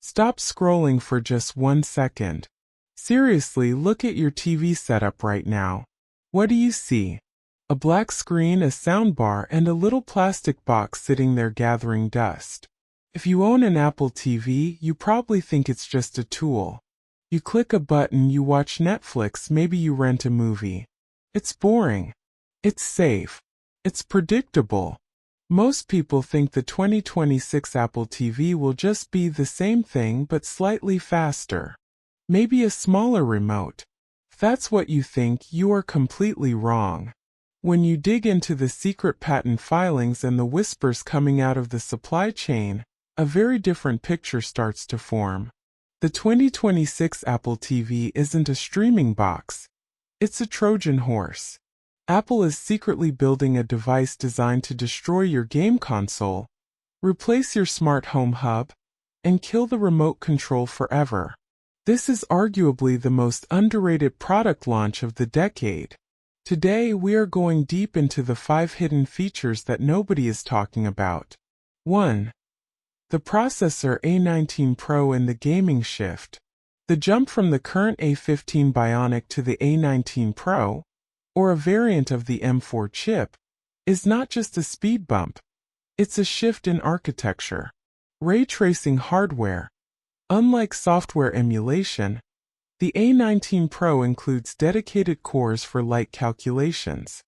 Stop scrolling for just 1 second. Seriously, look at your TV setup right now. What do you see? A black screen, a soundbar, and a little plastic box sitting there gathering dust. If you own an Apple TV, you probably think it's just a tool. You click a button, you watch Netflix, maybe you rent a movie. It's boring. It's safe. It's predictable. Most people think the 2026 Apple TV will just be the same thing but slightly faster. Maybe a smaller remote. If that's what you think, you are completely wrong. When you dig into the secret patent filings and the whispers coming out of the supply chain, a very different picture starts to form. The 2026 Apple TV isn't a streaming box. It's a Trojan horse. Apple is secretly building a device designed to destroy your game console, replace your smart home hub, and kill the remote control forever. This is arguably the most underrated product launch of the decade. Today, we are going deep into the 5 hidden features that nobody is talking about. 1. The processor A19 Pro and the gaming shift. The jump from the current A15 Bionic to the A19 Pro, or a variant of the M4 chip, is not just a speed bump. It's a shift in architecture. Ray tracing hardware. Unlike software emulation, the A19 Pro includes dedicated cores for light calculations.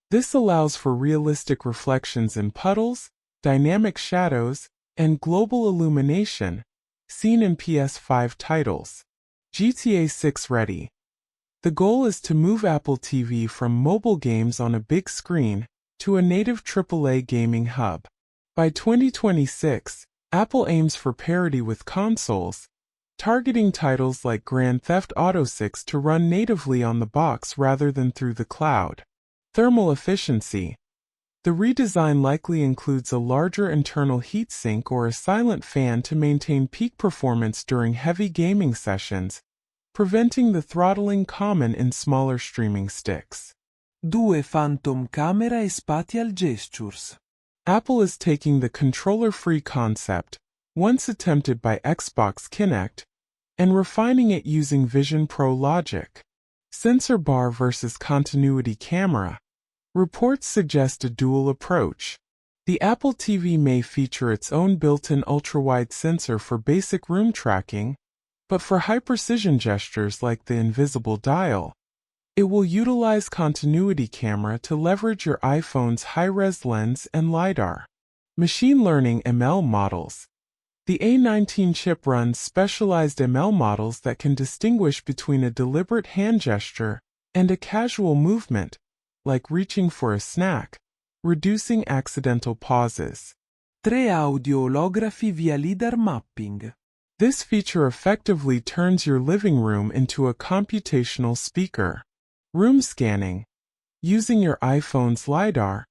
This allows for realistic reflections in puddles, dynamic shadows, and global illumination, seen in PS5 titles. GTA 6 ready. The goal is to move Apple TV from mobile games on a big screen to a native AAA gaming hub. By 2026, Apple aims for parity with consoles, targeting titles like Grand Theft Auto 6 to run natively on the box rather than through the cloud. Thermal efficiency. The redesign likely includes a larger internal heatsink or a silent fan to maintain peak performance during heavy gaming sessions, preventing the throttling common in smaller streaming sticks. 2. Phantom camera e spatial gestures. Apple is taking the controller-free concept, once attempted by Xbox Kinect, and refining it using Vision Pro logic. Sensor bar versus continuity camera. Reports suggest a dual approach. The Apple TV may feature its own built-in ultra-wide sensor for basic room tracking, but for high-precision gestures like the invisible dial, it will utilize continuity camera to leverage your iPhone's high-res lens and LiDAR. Machine learning ML models. The A19 chip runs specialized ML models that can distinguish between a deliberate hand gesture and a casual movement, like reaching for a snack, reducing accidental pauses. 3. Audio holography via LiDAR mapping. This feature effectively turns your living room into a computational speaker. Room scanning. Using your iPhone's LiDAR,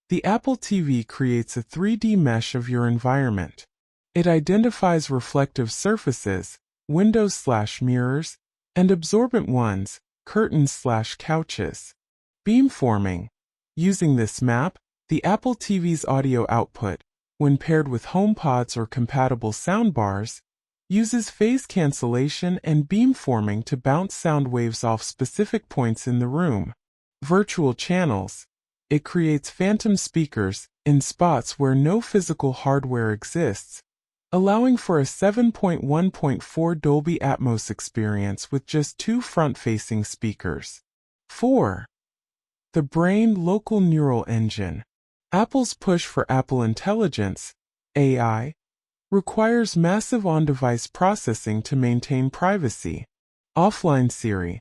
the Apple TV creates a 3D mesh of your environment. It identifies reflective surfaces, windows/mirrors, and absorbent ones, curtains/couches. Beamforming. Using this map, the Apple TV's audio output, when paired with HomePods or compatible soundbars, uses phase cancellation and beamforming to bounce sound waves off specific points in the room. Virtual channels. It creates phantom speakers in spots where no physical hardware exists, allowing for a 7.1.4 Dolby Atmos experience with just 2 front-facing speakers. 4. The Brain Local Neural Engine. Apple's push for Apple Intelligence, AI, requires massive on-device processing to maintain privacy. Offline Siri.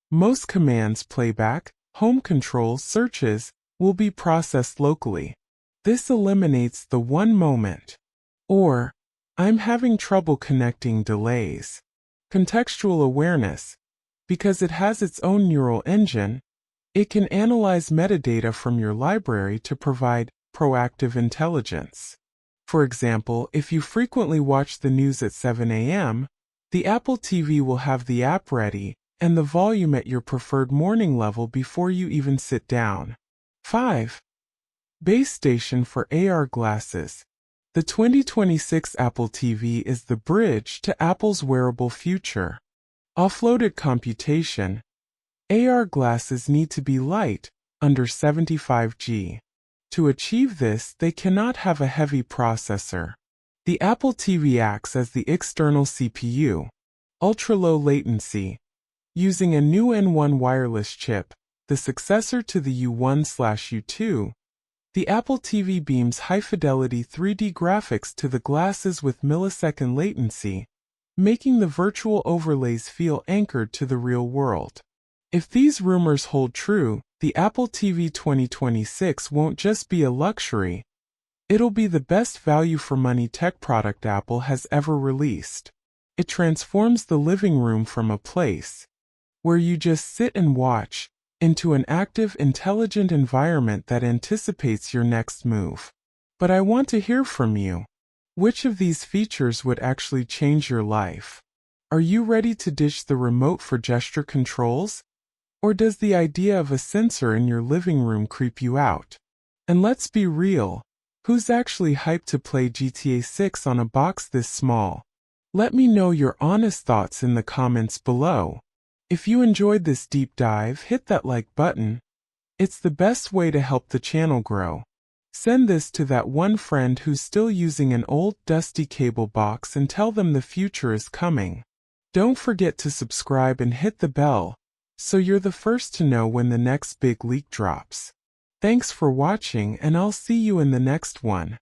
Most commands, playback, home controls, searches, will be processed locally. This eliminates the one moment, or I'm having trouble connecting delays. Contextual awareness. Because it has its own neural engine, it can analyze metadata from your library to provide proactive intelligence. For example, if you frequently watch the news at 7 a.m., the Apple TV will have the app ready and the volume at your preferred morning level before you even sit down. 5. Base station for AR glasses. The 2026 Apple TV is the bridge to Apple's wearable future. Offloaded computation. AR glasses need to be light, under 75G. To achieve this, they cannot have a heavy processor. The Apple TV acts as the external CPU. Ultra-low latency. Using a new N1 wireless chip, the successor to the U1/U2, the Apple TV beams high-fidelity 3D graphics to the glasses with millisecond latency, making the virtual overlays feel anchored to the real world. If these rumors hold true, the Apple TV 2026 won't just be a luxury, it'll be the best value-for-money tech product Apple has ever released. It transforms the living room from a place where you just sit and watch, into an active, intelligent environment that anticipates your next move. But I want to hear from you. Which of these features would actually change your life? Are you ready to ditch the remote for gesture controls? Or does the idea of a sensor in your living room creep you out? And let's be real, who's actually hyped to play GTA 6 on a box this small? Let me know your honest thoughts in the comments below. If you enjoyed this deep dive, hit that like button. It's the best way to help the channel grow. Send this to that one friend who's still using an old, dusty cable box and tell them the future is coming. Don't forget to subscribe and hit the bell, so you're the first to know when the next big leak drops. Thanks for watching, and I'll see you in the next one.